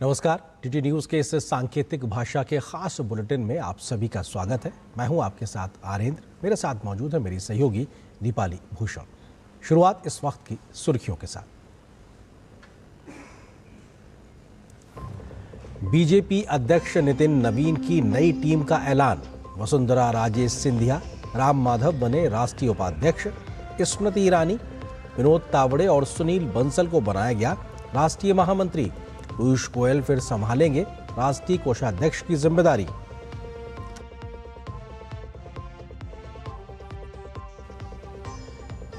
नमस्कार, DD news के इस सांकेतिक भाषा के खास बुलेटिन में आप सभी का स्वागत है। मैं हूं आपके साथ आरेंद्र, मेरे साथ मौजूद है मेरी सहयोगी दीपाली भूषण। शुरुआत इस वक्त की सुर्खियों के साथ। बीजेपी अध्यक्ष नितिन नवीन की नई टीम का ऐलान। वसुंधरा राजे सिंधिया, राम माधव बने राष्ट्रीय उपाध्यक्ष। स्मृति ईरानी, विनोद तावड़े और सुनील बंसल को बनाया गया राष्ट्रीय महामंत्री। पीयूष गोयल फिर संभालेंगे राष्ट्रीय कोषाध्यक्ष की जिम्मेदारी।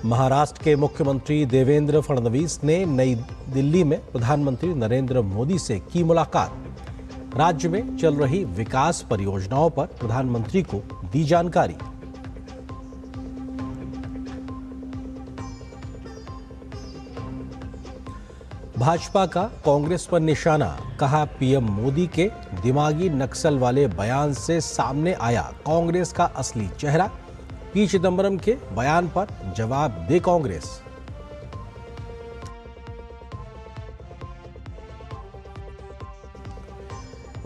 महाराष्ट्र के मुख्यमंत्री देवेंद्र फडणवीस ने नई दिल्ली में प्रधानमंत्री नरेंद्र मोदी से की मुलाकात। राज्य में चल रही विकास परियोजनाओं पर प्रधानमंत्री को दी जानकारी। भाजपा का कांग्रेस पर निशाना, कहा पीएम मोदी के दिमागी नक्सल वाले बयान से सामने आया कांग्रेस का असली चेहरा। पी चिदंबरम के बयान पर जवाब दे कांग्रेस।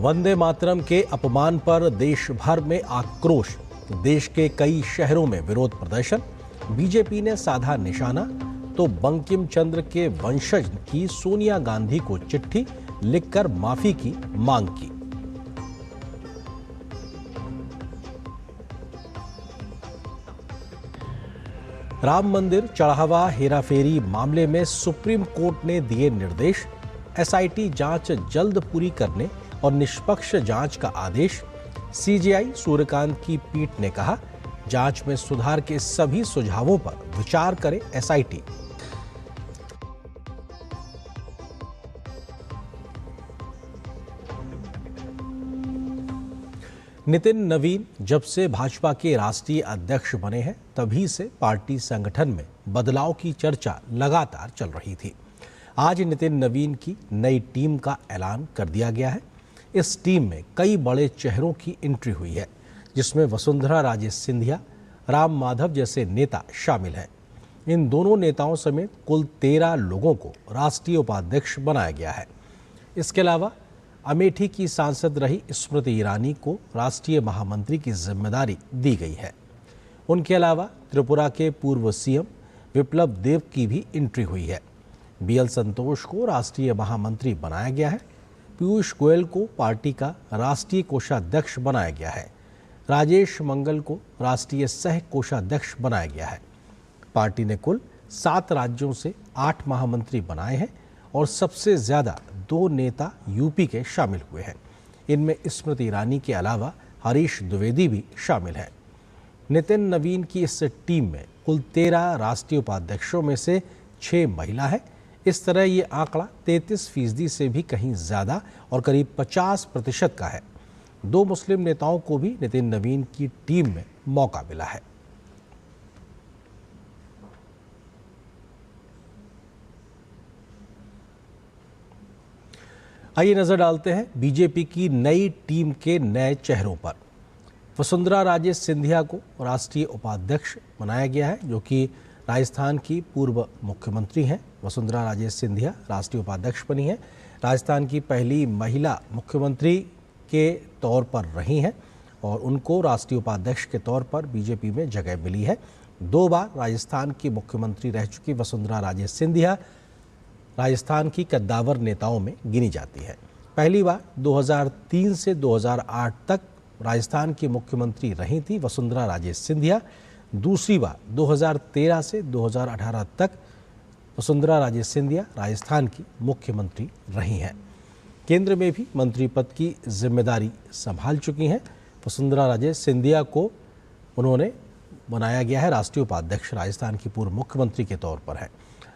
वंदे मातरम के अपमान पर देश भर में आक्रोश। देश के कई शहरों में विरोध प्रदर्शन। बीजेपी ने साधा निशाना तो बंकिम चंद्र के वंशज की सोनिया गांधी को चिट्ठी लिखकर माफी की मांग की। राम मंदिर चढ़ावा हेराफेरी मामले में सुप्रीम कोर्ट ने दिए निर्देश। एसआईटी जांच जल्द पूरी करने और निष्पक्ष जांच का आदेश। सीजेआई सूर्यकांत की पीठ ने कहा, जांच में सुधार के सभी सुझावों पर विचार करे एसआईटी। नितिन नवीन जब से भाजपा के राष्ट्रीय अध्यक्ष बने हैं, तभी से पार्टी संगठन में बदलाव की चर्चा लगातार चल रही थी। आज नितिन नवीन की नई टीम का ऐलान कर दिया गया है। इस टीम में कई बड़े चेहरों की एंट्री हुई है, जिसमें वसुंधरा राजे सिंधिया, राम माधव जैसे नेता शामिल हैं। इन दोनों नेताओं समेत कुल 13 लोगों को राष्ट्रीय उपाध्यक्ष बनाया गया है। इसके अलावा अमेठी की सांसद रही स्मृति ईरानी को राष्ट्रीय महामंत्री की जिम्मेदारी दी गई है। उनके अलावा त्रिपुरा के पूर्व सीएम विप्लव देव की भी एंट्री हुई है। बीएल संतोष को राष्ट्रीय महामंत्री बनाया गया है। पीयूष गोयल को पार्टी का राष्ट्रीय कोषाध्यक्ष बनाया गया है। राजेश मंगल को राष्ट्रीय सह कोषाध्यक्ष बनाया गया है। पार्टी ने कुल 7 राज्यों से 8 महामंत्री बनाए हैं और सबसे ज्यादा 2 नेता यूपी के शामिल हुए हैं। इनमें स्मृति ईरानी के अलावा हरीश द्विवेदी भी शामिल हैं। नितिन नवीन की इस टीम में कुल 13 राष्ट्रीय उपाध्यक्षों में से 6 महिला है। इस तरह ये आंकड़ा 33% से भी कहीं ज्यादा और करीब 50% का है। 2 मुस्लिम नेताओं को भी नितिन नवीन की टीम में मौका मिला है। आइए नजर डालते हैं बीजेपी की नई टीम के नए चेहरों पर। वसुंधरा राजे सिंधिया को राष्ट्रीय उपाध्यक्ष बनाया गया है, जो कि राजस्थान की पूर्व मुख्यमंत्री हैं। वसुंधरा राजे सिंधिया राष्ट्रीय उपाध्यक्ष बनी हैं। राजस्थान की पहली महिला मुख्यमंत्री के तौर पर रही हैं और उनको राष्ट्रीय उपाध्यक्ष के तौर पर बीजेपी में जगह मिली है। 2 बार राजस्थान की मुख्यमंत्री रह चुकी वसुंधरा राजे सिंधिया राजस्थान की कद्दावर नेताओं में गिनी जाती है। पहली बार 2003 से 2008 तक राजस्थान की मुख्यमंत्री रही थी वसुंधरा राजे सिंधिया। दूसरी बार 2013 से 2018 तक वसुंधरा राजे सिंधिया राजस्थान की मुख्यमंत्री रही हैं। केंद्र में भी मंत्री पद की जिम्मेदारी संभाल चुकी हैं। वसुंधरा राजे सिंधिया को उन्होंने बनाया गया है राष्ट्रीय उपाध्यक्ष, राजस्थान की पूर्व मुख्यमंत्री के तौर पर है।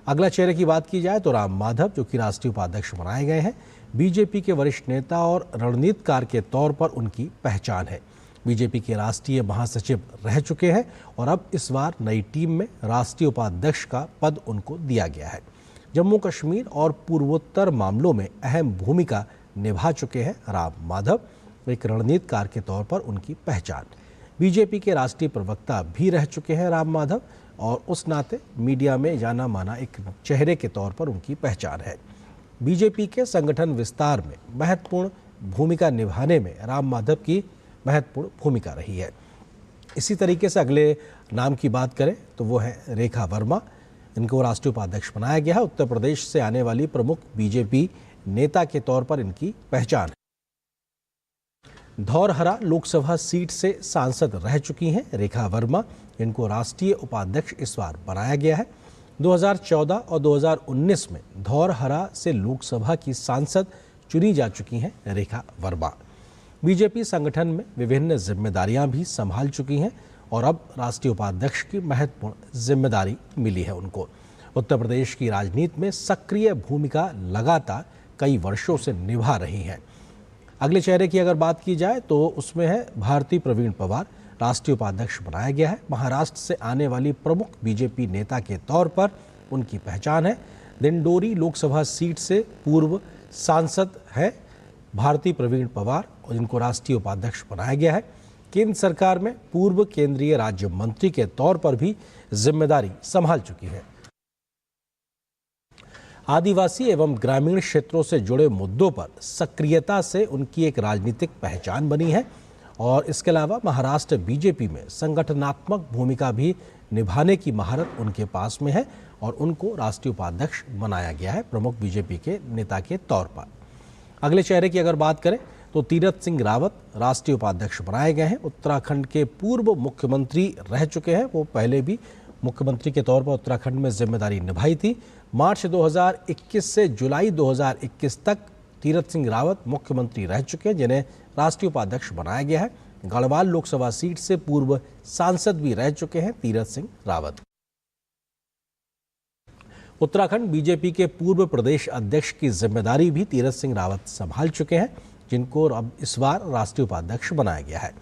अगला चेहरे की बात की जाए तो राम माधव, जो कि राष्ट्रीय उपाध्यक्ष बनाए गए हैं। बीजेपी के वरिष्ठ नेता और रणनीतिकार के तौर पर उनकी पहचान है। बीजेपी के राष्ट्रीय महासचिव रह चुके हैं और अब इस बार नई टीम में राष्ट्रीय उपाध्यक्ष का पद उनको दिया गया है। जम्मू कश्मीर और पूर्वोत्तर मामलों में अहम भूमिका निभा चुके हैं राम माधव। एक रणनीतिकार के तौर पर उनकी पहचान। बीजेपी के राष्ट्रीय प्रवक्ता भी रह चुके हैं राम माधव, और उस नाते मीडिया में जाना माना एक चेहरे के तौर पर उनकी पहचान है। बीजेपी के संगठन विस्तार में महत्वपूर्ण भूमिका निभाने में राम माधव की महत्वपूर्ण भूमिका रही है। इसी तरीके से अगले नाम की बात करें तो वो है रेखा वर्मा। इनको राष्ट्रीय उपाध्यक्ष बनाया गया है। उत्तर प्रदेश से आने वाली प्रमुख बीजेपी नेता के तौर पर इनकी पहचान है। धौरहरा लोकसभा सीट से सांसद रह चुकी हैं रेखा वर्मा। इनको राष्ट्रीय उपाध्यक्ष इस बार बनाया गया है। 2014 और 2019 में धौरहरा से लोकसभा की सांसद चुनी जा चुकी हैं रेखा वर्मा। बीजेपी संगठन में विभिन्न जिम्मेदारियां भी संभाल चुकी हैं और अब राष्ट्रीय उपाध्यक्ष की महत्वपूर्ण जिम्मेदारी मिली है उनको। उत्तर प्रदेश की राजनीति में सक्रिय भूमिका लगातार कई वर्षों से निभा रही हैं। अगले चेहरे की अगर बात की जाए तो उसमें है भारती प्रवीण पवार। राष्ट्रीय उपाध्यक्ष बनाया गया है। महाराष्ट्र से आने वाली प्रमुख बीजेपी नेता के तौर पर उनकी पहचान है। दिंडोरी लोकसभा सीट से पूर्व सांसद है भारती प्रवीण पवार और जिनको राष्ट्रीय उपाध्यक्ष बनाया गया है। केंद्र सरकार में पूर्व केंद्रीय राज्य मंत्री के तौर पर भी जिम्मेदारी संभाल चुकी है। आदिवासी एवं ग्रामीण क्षेत्रों से जुड़े मुद्दों पर सक्रियता से उनकी एक राजनीतिक पहचान बनी है और इसके अलावा महाराष्ट्र बीजेपी में संगठनात्मक भूमिका भी निभाने की महारत उनके पास में है और उनको राष्ट्रीय उपाध्यक्ष बनाया गया है प्रमुख बीजेपी के नेता के तौर पर। अगले चेहरे की अगर बात करें तो तीरथ सिंह रावत राष्ट्रीय उपाध्यक्ष बनाए गए हैं। उत्तराखंड के पूर्व मुख्यमंत्री रह चुके हैं। वो पहले भी मुख्यमंत्री के तौर पर उत्तराखंड में जिम्मेदारी निभाई थी। मार्च 2021 से जुलाई 2021 तक तीरथ सिंह रावत मुख्यमंत्री रह चुके हैं, जिन्हें राष्ट्रीय उपाध्यक्ष बनाया गया है। गढ़वाल लोकसभा सीट से पूर्व सांसद भी रह चुके हैं तीरथ सिंह रावत। उत्तराखंड बीजेपी के पूर्व प्रदेश अध्यक्ष की जिम्मेदारी भी तीरथ सिंह रावत संभाल चुके हैं, जिनको अब इस बार राष्ट्रीय उपाध्यक्ष बनाया गया है।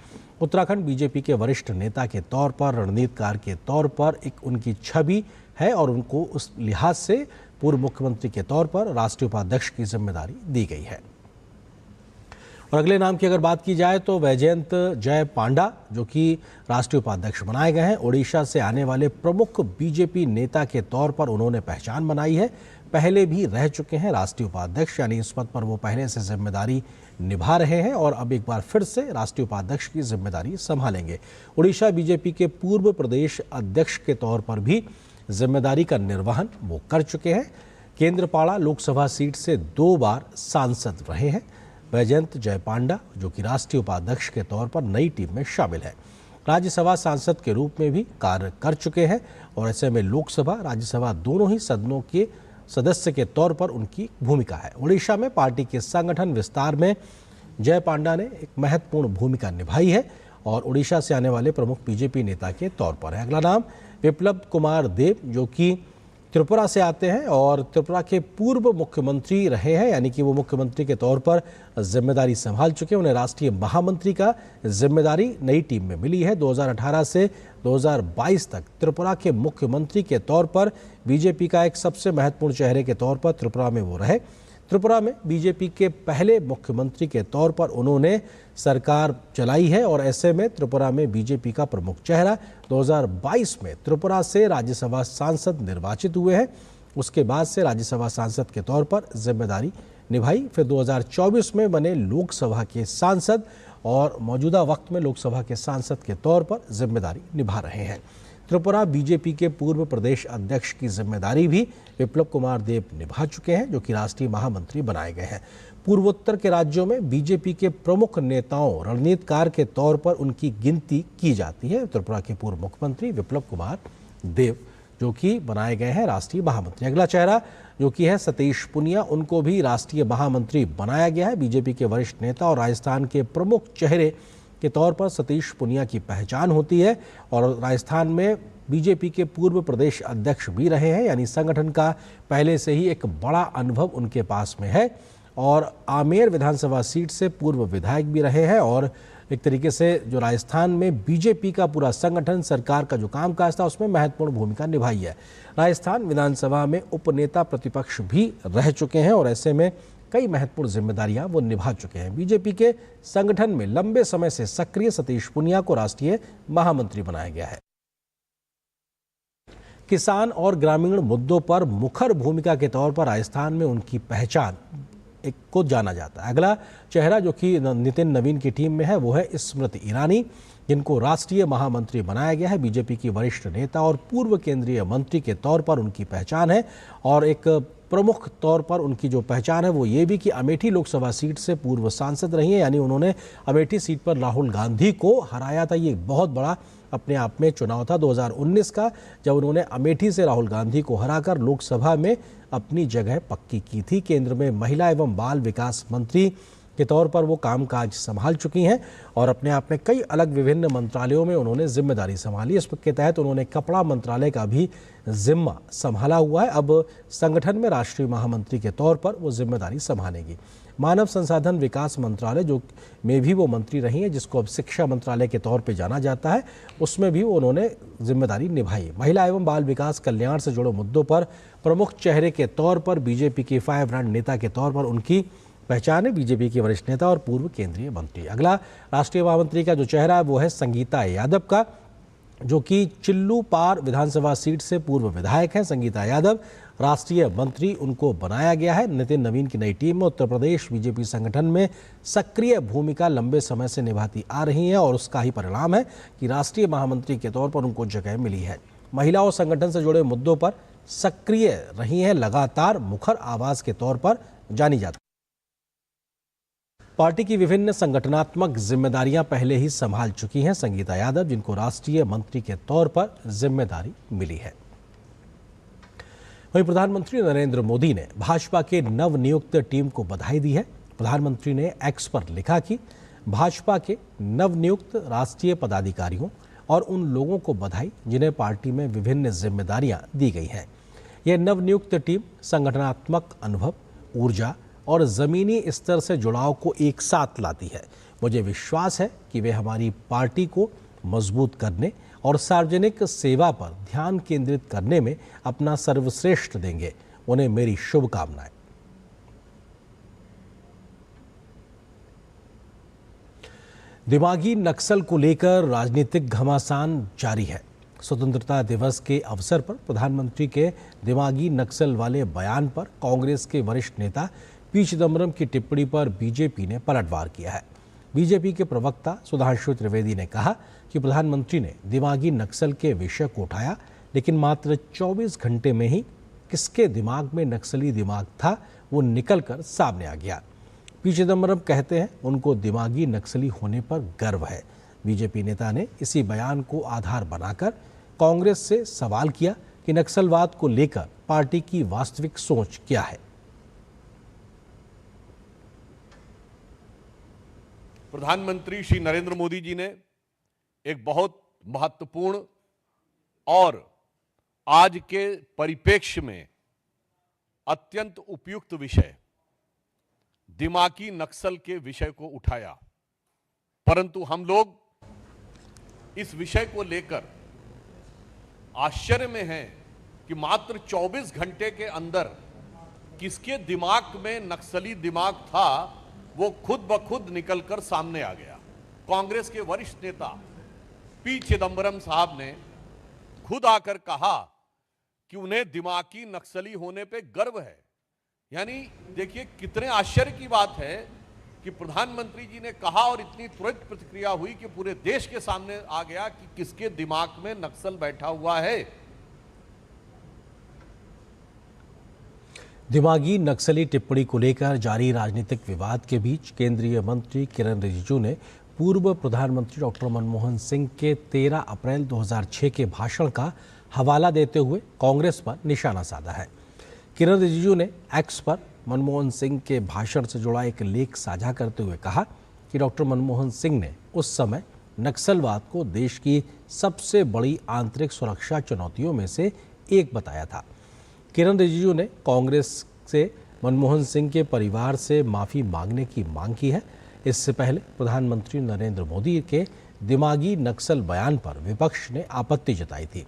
उत्तराखंड बीजेपी के वरिष्ठ नेता के तौर पर, रणनीतिकार के तौर पर एक उनकी छवि है और उनको उस लिहाज से पूर्व मुख्यमंत्री के तौर पर राष्ट्रीय उपाध्यक्ष की जिम्मेदारी दी गई है। और अगले नाम की अगर बात की जाए तो वैजयंत जय पांडा, जो कि राष्ट्रीय उपाध्यक्ष बनाए गए हैं। ओडिशा से आने वाले प्रमुख बीजेपी नेता के तौर पर उन्होंने पहचान बनाई है। पहले भी रह चुके हैं राष्ट्रीय उपाध्यक्ष, यानी इस पद पर वो पहले से जिम्मेदारी निभा रहे हैं और अब एक बार फिर से राष्ट्रीय उपाध्यक्ष की जिम्मेदारी संभालेंगे। ओडिशा बीजेपी के पूर्व प्रदेश अध्यक्ष के तौर पर भी जिम्मेदारी का निर्वहन वो कर चुके हैं। केंद्रपाड़ा लोकसभा सीट से 2 बार सांसद रहे हैं वैजयंत जय पांडा, जो कि राष्ट्रीय उपाध्यक्ष के तौर पर नई टीम में शामिल है। राज्यसभा सांसद के रूप में भी कार्य कर चुके हैं और ऐसे में लोकसभा राज्यसभा दोनों ही सदनों के सदस्य के तौर पर उनकी भूमिका है। ओडिशा में पार्टी के संगठन विस्तार में जय पांडा ने एक महत्वपूर्ण भूमिका निभाई है और ओडिशा से आने वाले प्रमुख बीजेपी नेता के तौर पर है। अगला नाम विप्लव कुमार देव, जो कि त्रिपुरा से आते हैं और त्रिपुरा के पूर्व मुख्यमंत्री रहे हैं, यानी कि वो मुख्यमंत्री के तौर पर जिम्मेदारी संभाल चुके हैं। उन्हें राष्ट्रीय महामंत्री का जिम्मेदारी नई टीम में मिली है। 2018 से 2022 तक त्रिपुरा के मुख्यमंत्री के तौर पर बीजेपी का एक सबसे महत्वपूर्ण चेहरे के तौर पर त्रिपुरा में वो रहे। त्रिपुरा में बीजेपी के पहले मुख्यमंत्री के तौर पर उन्होंने सरकार चलाई है और ऐसे में त्रिपुरा में बीजेपी का प्रमुख चेहरा 2022 में त्रिपुरा से राज्यसभा सांसद निर्वाचित हुए हैं। उसके बाद से राज्यसभा सांसद के तौर पर जिम्मेदारी निभाई। फिर 2024 में बने लोकसभा के सांसद और मौजूदा वक्त में लोकसभा के सांसद के तौर पर जिम्मेदारी निभा रहे हैं। त्रिपुरा बीजेपी के पूर्व प्रदेश अध्यक्ष की जिम्मेदारी भी विप्लव कुमार देव निभा चुके हैं, जो कि राष्ट्रीय महामंत्री बनाए गए हैं। पूर्वोत्तर के राज्यों में बीजेपी के प्रमुख नेताओं रणनीतिकार के तौर पर उनकी गिनती की जाती है। त्रिपुरा के पूर्व मुख्यमंत्री विप्लव कुमार देव, जो कि बनाए गए हैं राष्ट्रीय महामंत्री। अगला चेहरा जो कि है सतीश पुनिया, उनको भी राष्ट्रीय महामंत्री बनाया गया है। बीजेपी के वरिष्ठ नेता और राजस्थान के प्रमुख चेहरे के तौर पर सतीश पुनिया की पहचान होती है और राजस्थान में बीजेपी के पूर्व प्रदेश अध्यक्ष भी रहे हैं, यानी संगठन का पहले से ही एक बड़ा अनुभव उनके पास में है और आमेर विधानसभा सीट से पूर्व विधायक भी रहे हैं और एक तरीके से जो राजस्थान में बीजेपी का पूरा संगठन, सरकार का जो कामकाज था, उसमें महत्वपूर्ण भूमिका निभाई है। राजस्थान विधानसभा में उपनेता प्रतिपक्ष भी रह चुके हैं और ऐसे में कई महत्वपूर्ण जिम्मेदारियां वो निभा चुके हैं। बीजेपी के संगठन में लंबे समय से सक्रिय सतीश पूनिया को राष्ट्रीय महामंत्री बनाया गया है। किसान और ग्रामीण मुद्दों पर मुखर भूमिका के तौर पर राजस्थान में उनकी पहचान को जाना जाता है। अगला चेहरा जो कि नितिन नवीन की टीम में है वो है स्मृति ईरानी, जिनको राष्ट्रीय महामंत्री बनाया गया है। बीजेपी की वरिष्ठ नेता और पूर्व केंद्रीय मंत्री के तौर पर उनकी पहचान है और एक प्रमुख तौर पर उनकी जो पहचान है वो ये भी कि अमेठी लोकसभा सीट से पूर्व सांसद रही हैं, यानी उन्होंने अमेठी सीट पर राहुल गांधी को हराया था। ये बहुत बड़ा अपने आप में चुनाव था 2019 का, जब उन्होंने अमेठी से राहुल गांधी को हराकर लोकसभा में अपनी जगह पक्की की थी। केंद्र में महिला एवं बाल विकास मंत्री के तौर पर वो कामकाज संभाल चुकी हैं और अपने आप में कई अलग विभिन्न मंत्रालयों में उन्होंने जिम्मेदारी संभाली। इसके तहत उन्होंने कपड़ा मंत्रालय का भी जिम्मा संभाला हुआ है। अब संगठन में राष्ट्रीय महामंत्री के तौर पर वो जिम्मेदारी संभालेंगी। मानव संसाधन विकास मंत्रालय जो में भी वो मंत्री रही हैं, जिसको अब शिक्षा मंत्रालय के तौर पे जाना जाता है, उसमें भी उन्होंने जिम्मेदारी निभाई। महिला एवं बाल विकास कल्याण से जुड़े मुद्दों पर प्रमुख चेहरे के तौर पर बीजेपी के फायर ब्रांड नेता के तौर पर उनकी पहचान है। बीजेपी के वरिष्ठ नेता और पूर्व केंद्रीय मंत्री। अगला राष्ट्रीय महामंत्री का जो चेहरा है वो है संगीता यादव का, जो कि चिल्लू पार विधानसभा सीट से पूर्व विधायक हैं। संगीता यादव राष्ट्रीय मंत्री उनको बनाया गया है। नितिन नवीन की नई टीम में उत्तर प्रदेश बीजेपी संगठन में सक्रिय भूमिका लंबे समय से निभाती आ रही है और उसका ही परिणाम है कि राष्ट्रीय महामंत्री के तौर पर उनको जगह मिली है। महिलाओं संगठन से जुड़े मुद्दों पर सक्रिय रही हैं, लगातार मुखर आवाज के तौर पर जानी जाती। पार्टी की विभिन्न संगठनात्मक जिम्मेदारियां पहले ही संभाल चुकी हैं संगीता यादव, जिनको राष्ट्रीय मंत्री के तौर पर जिम्मेदारी मिली है। वहीं प्रधानमंत्री नरेंद्र मोदी ने भाजपा के नवनियुक्त टीम को बधाई दी है। प्रधानमंत्री ने एक्स पर लिखा कि भाजपा के नवनियुक्त राष्ट्रीय पदाधिकारियों और उन लोगों को बधाई जिन्हें पार्टी में विभिन्न जिम्मेदारियां दी गई हैं। यह नवनियुक्त टीम संगठनात्मक अनुभव, ऊर्जा और जमीनी स्तर से जुड़ाव को एक साथ लाती है। मुझे विश्वास है कि वे हमारी पार्टी को मजबूत करने और सार्वजनिक सेवा पर ध्यान केंद्रित करने में अपना सर्वश्रेष्ठ देंगे। उन्हें मेरी शुभकामनाएं। दिमागी नक्सल को लेकर राजनीतिक घमासान जारी है। स्वतंत्रता दिवस के अवसर पर प्रधानमंत्री के दिमागी नक्सल वाले बयान पर कांग्रेस के वरिष्ठ नेता पी चिदम्बरम की टिप्पणी पर बीजेपी ने पलटवार किया है। बीजेपी के प्रवक्ता सुधांशु त्रिवेदी ने कहा कि प्रधानमंत्री ने दिमागी नक्सल के विषय को उठाया, लेकिन मात्र 24 घंटे में ही किसके दिमाग में नक्सली दिमाग था वो निकलकर सामने आ गया। पी चिदम्बरम कहते हैं उनको दिमागी नक्सली होने पर गर्व है। बीजेपी नेता ने इसी बयान को आधार बनाकर कांग्रेस से सवाल किया कि नक्सलवाद को लेकर पार्टी की वास्तविक सोच क्या है। प्रधानमंत्री श्री नरेंद्र मोदी जी ने एक बहुत महत्वपूर्ण और आज के परिप्रेक्ष्य में अत्यंत उपयुक्त विषय दिमागी नक्सल के विषय को उठाया, परंतु हम लोग इस विषय को लेकर आश्चर्य में हैं कि मात्र 24 घंटे के अंदर किसके दिमाग में नक्सली दिमाग था वो खुद ब खुद निकलकर सामने आ गया। कांग्रेस के वरिष्ठ नेता पी चिदम्बरम साहब ने खुद आकर कहा कि उन्हें दिमागी नक्सली होने पे गर्व है। यानी देखिए कितने आश्चर्य की बात है कि प्रधानमंत्री जी ने कहा और इतनी तुरंत प्रतिक्रिया हुई कि पूरे देश के सामने आ गया कि किसके दिमाग में नक्सल बैठा हुआ है। दिमागी नक्सली टिप्पणी को लेकर जारी राजनीतिक विवाद के बीच केंद्रीय मंत्री किरण रिजिजू ने पूर्व प्रधानमंत्री डॉक्टर मनमोहन सिंह के 13 अप्रैल 2006 के भाषण का हवाला देते हुए कांग्रेस पर निशाना साधा है। किरण रिजिजू ने एक्स पर मनमोहन सिंह के भाषण से जुड़ा एक लेख साझा करते हुए कहा कि डॉक्टर मनमोहन सिंह ने उस समय नक्सलवाद को देश की सबसे बड़ी आंतरिक सुरक्षा चुनौतियों में से एक बताया था। किरण रिजिजू ने कांग्रेस से मनमोहन सिंह के परिवार से माफ़ी मांगने की मांग की है। इससे पहले प्रधानमंत्री नरेंद्र मोदी के दिमागी नक्सल बयान पर विपक्ष ने आपत्ति जताई थी।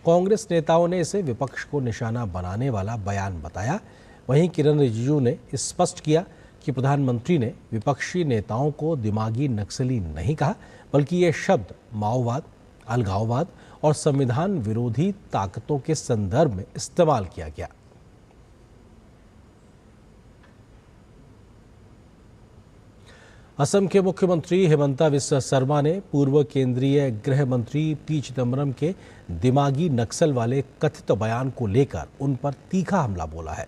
कांग्रेस नेताओं ने इसे विपक्ष को निशाना बनाने वाला बयान बताया। वहीं किरण रिजिजू ने स्पष्ट किया कि प्रधानमंत्री ने विपक्षी नेताओं को दिमागी नक्सली नहीं कहा, बल्कि ये शब्द माओवाद, अलगाववाद और संविधान विरोधी ताकतों के संदर्भ में इस्तेमाल किया गया। असम के मुख्यमंत्री हिमंता बिस्वा शर्मा ने पूर्व केंद्रीय गृह मंत्री पी चिदम्बरम के दिमागी नक्सल वाले कथित बयान को लेकर उन पर तीखा हमला बोला है।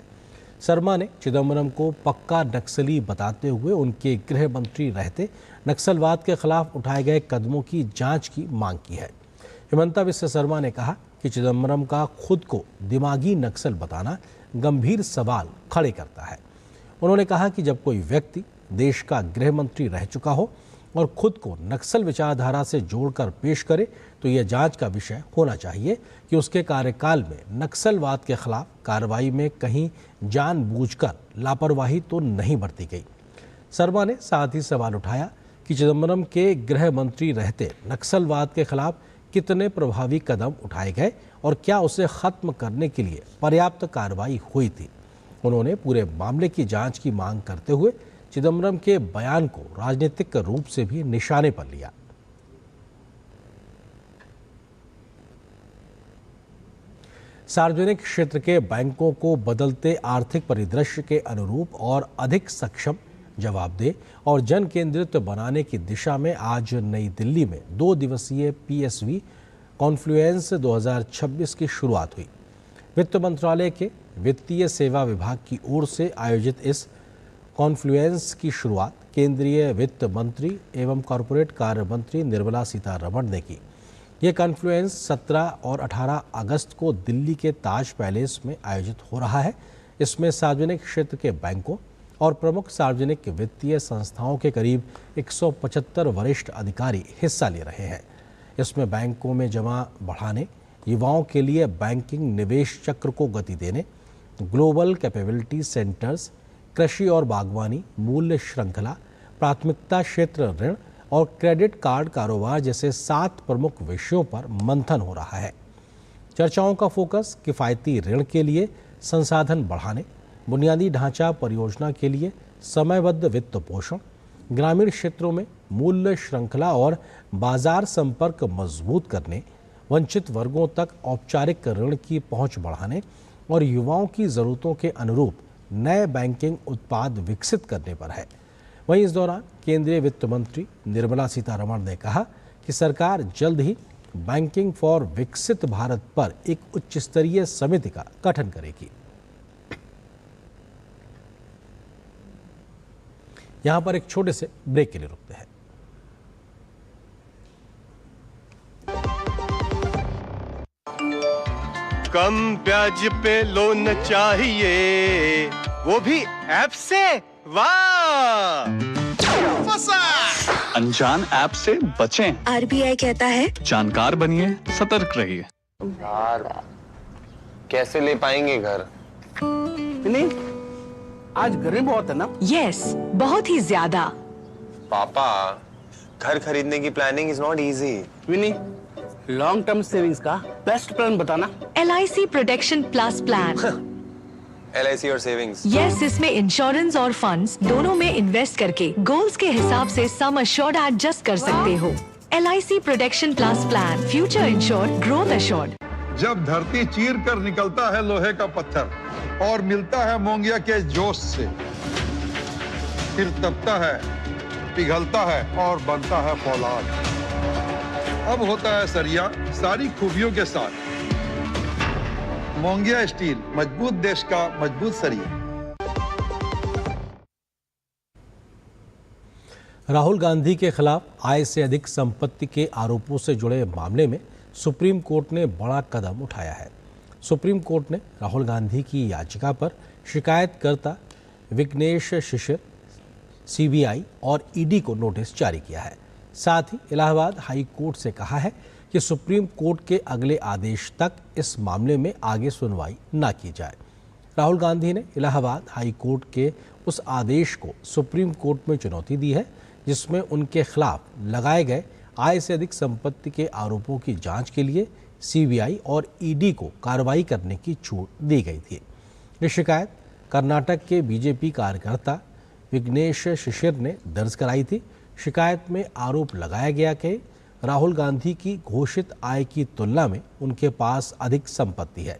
शर्मा ने चिदम्बरम को पक्का नक्सली बताते हुए उनके गृह मंत्री रहते नक्सलवाद के खिलाफ उठाए गए कदमों की जांच की मांग की है। हिमंता बिस्वा शर्मा ने कहा कि चिदम्बरम का खुद को दिमागी नक्सल बताना गंभीर सवाल खड़े करता है। उन्होंने कहा कि जब कोई व्यक्ति देश का गृह मंत्री रह चुका हो और खुद को नक्सल विचारधारा से जोड़कर पेश करे तो यह जांच का विषय होना चाहिए कि उसके कार्यकाल में नक्सलवाद के खिलाफ कार्रवाई में कहीं जानबूझकर लापरवाही तो नहीं बरती गई। शर्मा ने साथ ही सवाल उठाया कि चिदम्बरम के गृह मंत्री रहते नक्सलवाद के खिलाफ कितने प्रभावी कदम उठाए गए और क्या उसे खत्म करने के लिए पर्याप्त कार्रवाई हुई थी। उन्होंने पूरे मामले की जांच की मांग करते हुए चिदम्बरम के बयान को राजनीतिक रूप से भी निशाने पर लिया। सार्वजनिक क्षेत्र के बैंकों को बदलते आर्थिक परिदृश्य के अनुरूप और अधिक सक्षम, जवाबदेह और जन केंद्रित बनाने की दिशा में आज नई दिल्ली में 2 दिवसीय PSV कॉन्फ्लुएंस 2026 की शुरुआत हुई। वित्त मंत्रालय के वित्तीय सेवा विभाग की ओर से आयोजित इस कॉन्फ्लुएंस की शुरुआत केंद्रीय वित्त मंत्री एवं कॉरपोरेट कार्य मंत्री निर्मला सीतारमण ने की। ये कॉन्फ्लुएंस 17 और 18 अगस्त को दिल्ली के ताज पैलेस में आयोजित हो रहा है। इसमें सार्वजनिक क्षेत्र के बैंकों और प्रमुख सार्वजनिक वित्तीय संस्थाओं के करीब 175 वरिष्ठ अधिकारी हिस्सा ले रहे हैं। इसमें बैंकों में जमा बढ़ाने, युवाओं के लिए बैंकिंग निवेश चक्र को गति देने, ग्लोबल कैपेबिलिटी सेंटर्स, कृषि और बागवानी, मूल्य श्रृंखला, प्राथमिकता क्षेत्र ऋण और क्रेडिट कार्ड कारोबार जैसे 7 प्रमुख विषयों पर मंथन हो रहा है। चर्चाओं का फोकस किफ़ायती ऋण के लिए संसाधन बढ़ाने, बुनियादी ढांचा परियोजना के लिए समयबद्ध वित्त पोषण, ग्रामीण क्षेत्रों में मूल्य श्रृंखला और बाजार संपर्क मजबूत करने, वंचित वर्गों तक औपचारिक ऋण की पहुंच बढ़ाने और युवाओं की ज़रूरतों के अनुरूप नए बैंकिंग उत्पाद विकसित करने पर है। वहीं इस दौरान केंद्रीय वित्त मंत्री निर्मला सीतारमण ने कहा कि सरकार जल्द ही बैंकिंग फॉर विकसित भारत पर एक उच्च स्तरीय समिति का गठन करेगी। यहां पर एक छोटे से ब्रेक के लिए रुकते हैं। कम ब्याज पे लोन चाहिए, वो भी ऐप से। वाह, फंसा। अनजान ऐप से बचें। RBI कहता है जानकार बनिए, सतर्क रहिए। यार कैसे ले पाएंगे घर? नहीं, आज गर्मी बहुत है ना। यस, बहुत ही ज्यादा। पापा, घर खरीदने की प्लानिंग इज नॉट इजी। विनी, लॉन्ग टर्म सेविंग्स का बेस्ट प्लान बताना। LIC protection plus plan. LIC और सेविंग्स। यस, इसमें इंश्योरेंस और फंड्स दोनों में इन्वेस्ट करके गोल्स के हिसाब से सम अश्योर्ड एडजस्ट कर सकते हो। LIC protection plus plan, future insured, growth assured. जब धरती चीर कर निकलता है लोहे का पत्थर और मिलता है मोंगिया के जोश से, फिर तपता है, पिघलता है और बनता है फौलाद। अब होता है सरिया सारी खूबियों के साथ। मोंगिया स्टील, मजबूत देश का मजबूत सरिया। राहुल गांधी के खिलाफ आय से अधिक संपत्ति के आरोपों से जुड़े मामले में सुप्रीम कोर्ट ने बड़ा कदम उठाया है। सुप्रीम कोर्ट ने राहुल गांधी की याचिका पर शिकायतकर्ता विघ्नेश शिशिर, CBI और ED को नोटिस जारी किया है। साथ ही इलाहाबाद हाई कोर्ट से कहा है कि सुप्रीम कोर्ट के अगले आदेश तक इस मामले में आगे सुनवाई न की जाए। राहुल गांधी ने इलाहाबाद हाई कोर्ट के उस आदेश को सुप्रीम कोर्ट में चुनौती दी है जिसमें उनके खिलाफ लगाए गए आय से अधिक संपत्ति के आरोपों की जांच के लिए CBI और ED को कार्रवाई करने की छूट दी गई थी। ये शिकायत कर्नाटक के बीजेपी कार्यकर्ता विघ्नेश शिशिर ने दर्ज कराई थी। शिकायत में आरोप लगाया गया कि राहुल गांधी की घोषित आय की तुलना में उनके पास अधिक संपत्ति है।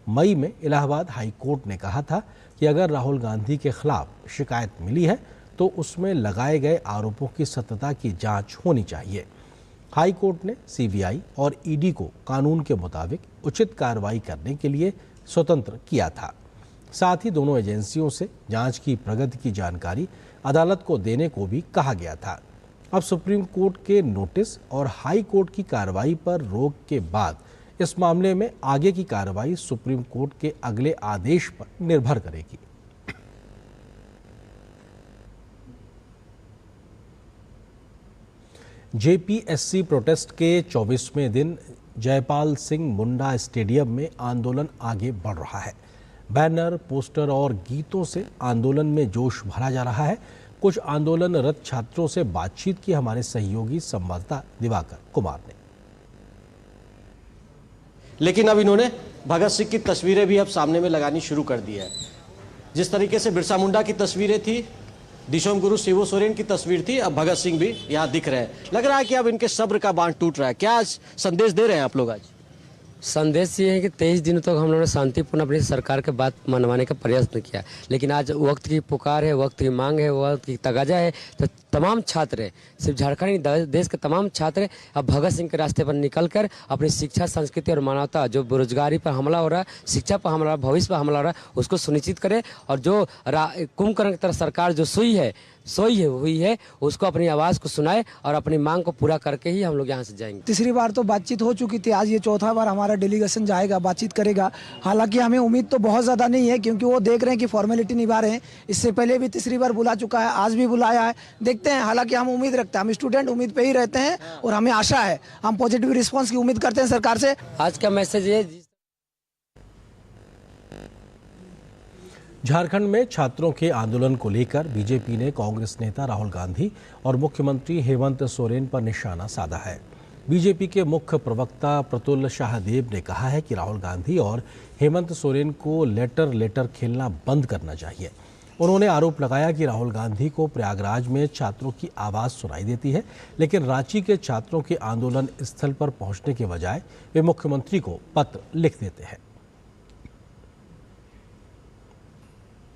मई में इलाहाबाद हाई कोर्ट ने कहा था कि अगर राहुल गांधी के खिलाफ शिकायत मिली है तो उसमें लगाए गए आरोपों की सत्यता की जांच होनी चाहिए। हाई कोर्ट ने सीबीआई और ईडी को कानून के मुताबिक उचित कार्रवाई करने के लिए स्वतंत्र किया था। साथ ही दोनों एजेंसियों से जांच की प्रगति की जानकारी अदालत को देने को भी कहा गया था। अब सुप्रीम कोर्ट के नोटिस और हाई कोर्ट की कार्रवाई पर रोक के बाद इस मामले में आगे की कार्रवाई सुप्रीम कोर्ट के अगले आदेश पर निर्भर करेगी। जेपीएससी प्रोटेस्ट के 24वें दिन जयपाल सिंह मुंडा स्टेडियम में आंदोलन आगे बढ़ रहा है। बैनर, पोस्टर और गीतों से आंदोलन में जोश भरा जा रहा है। कुछ आंदोलनरत छात्रों से बातचीत की हमारे सहयोगी संवाददाता दिवाकर कुमार ने। लेकिन अब इन्होंने भगत सिंह की तस्वीरें भी अब सामने में लगानी शुरू कर दी है। जिस तरीके से बिरसा मुंडा की तस्वीरें थी, दिशोम गुरु शिबू सोरेन की तस्वीर थी, अब भगत सिंह भी यहाँ दिख रहे हैं। लग रहा है कि अब इनके सब्र का बांध टूट रहा है। क्या आज संदेश दे रहे हैं आप लोग? आज संदेश ये है कि 23 दिनों तक हम लोगों ने शांतिपूर्ण अपनी सरकार के बात मनवाने का प्रयत्न किया, लेकिन आज वक्त की पुकार है, वक्त की मांग है, वक्त की तगाजा है। तो तमाम छात्र, सिर्फ झारखंड देश के तमाम छात्र अब भगत सिंह के रास्ते पर निकलकर अपनी शिक्षा, संस्कृति और मानवता, जो बेरोजगारी पर हमला हो रहा है, शिक्षा पर हमला, भविष्य पर हमला हो रहा है, उसको सुनिश्चित करें। और जो कुंभकर्ण की तरह सरकार जो सोई हुई है उसको अपनी आवाज़ को सुनाए और अपनी मांग को पूरा करके ही हम लोग यहाँ से जाएंगे। तीसरी बार तो बातचीत हो चुकी थी, आज ये चौथा बार हमारा डेलीगेशन जाएगा, बातचीत करेगा। हालांकि हमें उम्मीद तो बहुत ज़्यादा नहीं है, क्योंकि वो देख रहे हैं कि फॉर्मेलिटी निभा रहे हैं। इससे पहले भी तीसरी बार बुला चुका है, आज भी बुलाया है। देखते हैं, हालांकि हम उम्मीद रखते हैं, हम स्टूडेंट उम्मीद पे ही रहते हैं और हमें आशा है, हम पॉजिटिव रिस्पॉन्स की उम्मीद करते हैं सरकार से। आज का मैसेज ये, झारखंड में छात्रों के आंदोलन को लेकर बीजेपी ने कांग्रेस नेता राहुल गांधी और मुख्यमंत्री हेमंत सोरेन पर निशाना साधा है। बीजेपी के मुख्य प्रवक्ता प्रतुल शाहदेव ने कहा है कि राहुल गांधी और हेमंत सोरेन को लेटर खेलना बंद करना चाहिए। उन्होंने आरोप लगाया कि राहुल गांधी को प्रयागराज में छात्रों की आवाज़ सुनाई देती है, लेकिन रांची के छात्रों के आंदोलन स्थल पर पहुंचने के बजाय वे मुख्यमंत्री को पत्र लिख देते हैं।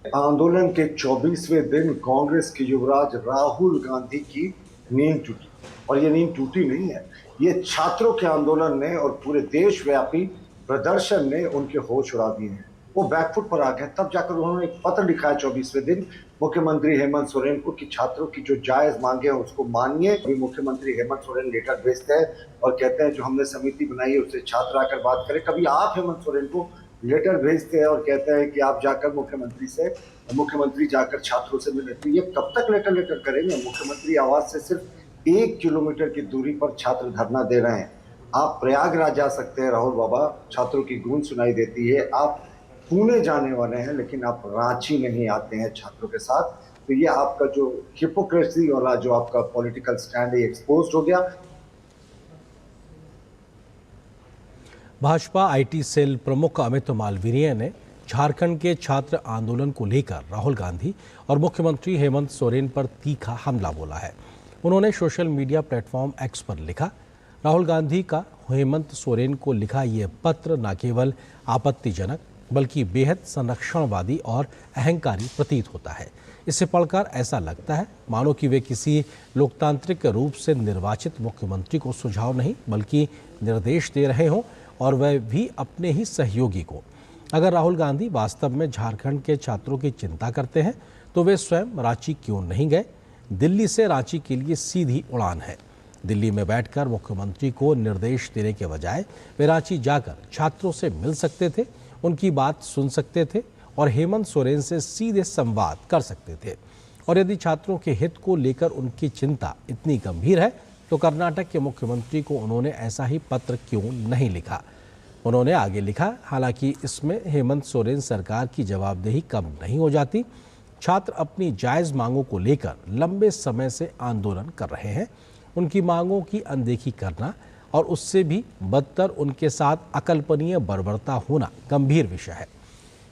आंदोलन के 24वें दिन कांग्रेस के युवराज राहुल गांधी की नींद टूटी, और ये नींद टूटी नहीं है, ये छात्रों के आंदोलन ने और पूरे देशव्यापी प्रदर्शन ने उनके होश उड़ा दिए हैं। वो बैकफुट पर आ गए। तब जाकर उन्होंने एक पत्र लिखा है 24वें दिन मुख्यमंत्री हेमंत सोरेन को कि छात्रों की जो जायज मांगे हैं उसको मानिए। अभी मुख्यमंत्री हेमंत सोरेन लेटर भेजते हैं और कहते हैं जो हमने समिति बनाई है उससे छात्र आकर बात करें। कभी आप हेमंत सोरेन को लेटर भेजते हैं और कहते हैं कि आप जाकर मुख्यमंत्री जाकर छात्रों से मिले। तो ये कब तक लेटर करेंगे? मुख्यमंत्री आवास से सिर्फ 1 किलोमीटर की दूरी पर छात्र धरना दे रहे हैं। आप प्रयागराज जा सकते हैं राहुल बाबा, छात्रों की गूंज सुनाई देती है। आप पुणे जाने वाले हैं लेकिन आप रांची नहीं आते हैं छात्रों के साथ। तो ये आपका जो हिपोक्रेसी वाला जो आपका पॉलिटिकल स्टैंड है एक्सपोज हो गया। भाजपा आईटी सेल प्रमुख अमित मालवीय ने झारखंड के छात्र आंदोलन को लेकर राहुल गांधी और मुख्यमंत्री हेमंत सोरेन पर तीखा हमला बोला है। उन्होंने सोशल मीडिया प्लेटफॉर्म एक्स पर लिखा, राहुल गांधी का हेमंत सोरेन को लिखा ये पत्र न केवल आपत्तिजनक बल्कि बेहद संरक्षणवादी और अहंकारी प्रतीत होता है। इसे पढ़कर ऐसा लगता है मानो कि वे किसी लोकतांत्रिक रूप से निर्वाचित मुख्यमंत्री को सुझाव नहीं बल्कि निर्देश दे रहे हों, और वह भी अपने ही सहयोगी को। अगर राहुल गांधी वास्तव में झारखंड के छात्रों की चिंता करते हैं तो वे स्वयं रांची क्यों नहीं गए? दिल्ली से रांची के लिए सीधी उड़ान है। दिल्ली में बैठकर मुख्यमंत्री को निर्देश देने के बजाय वे रांची जाकर छात्रों से मिल सकते थे, उनकी बात सुन सकते थे और हेमंत सोरेन से सीधे संवाद कर सकते थे। और यदि छात्रों के हित को लेकर उनकी चिंता इतनी गंभीर है तो कर्नाटक के मुख्यमंत्री को उन्होंने ऐसा ही पत्र क्यों नहीं लिखा? उन्होंने आगे लिखा, हालांकि इसमें हेमंत सोरेन सरकार की जवाबदेही कम नहीं हो जाती। छात्र अपनी जायज़ मांगों को लेकर लंबे समय से आंदोलन कर रहे हैं। उनकी मांगों की अनदेखी करना और उससे भी बदतर उनके साथ अकल्पनीय बर्बरता होना गंभीर विषय है।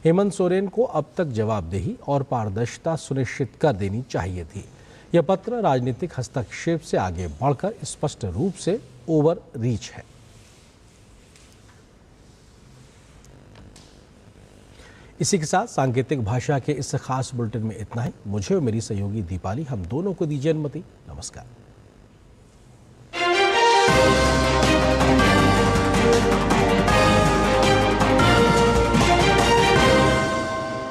हेमंत सोरेन को अब तक जवाबदेही और पारदर्शिता सुनिश्चित कर देनी चाहिए थी। यह पत्र राजनीतिक हस्तक्षेप से आगे बढ़कर स्पष्ट रूप से ओवर रीच है। इसी के साथ सांकेतिक भाषा के इस खास बुलेटिन में इतना ही। मुझे और मेरी सहयोगी दीपाली, हम दोनों को दीजिए अनुमति। नमस्कार।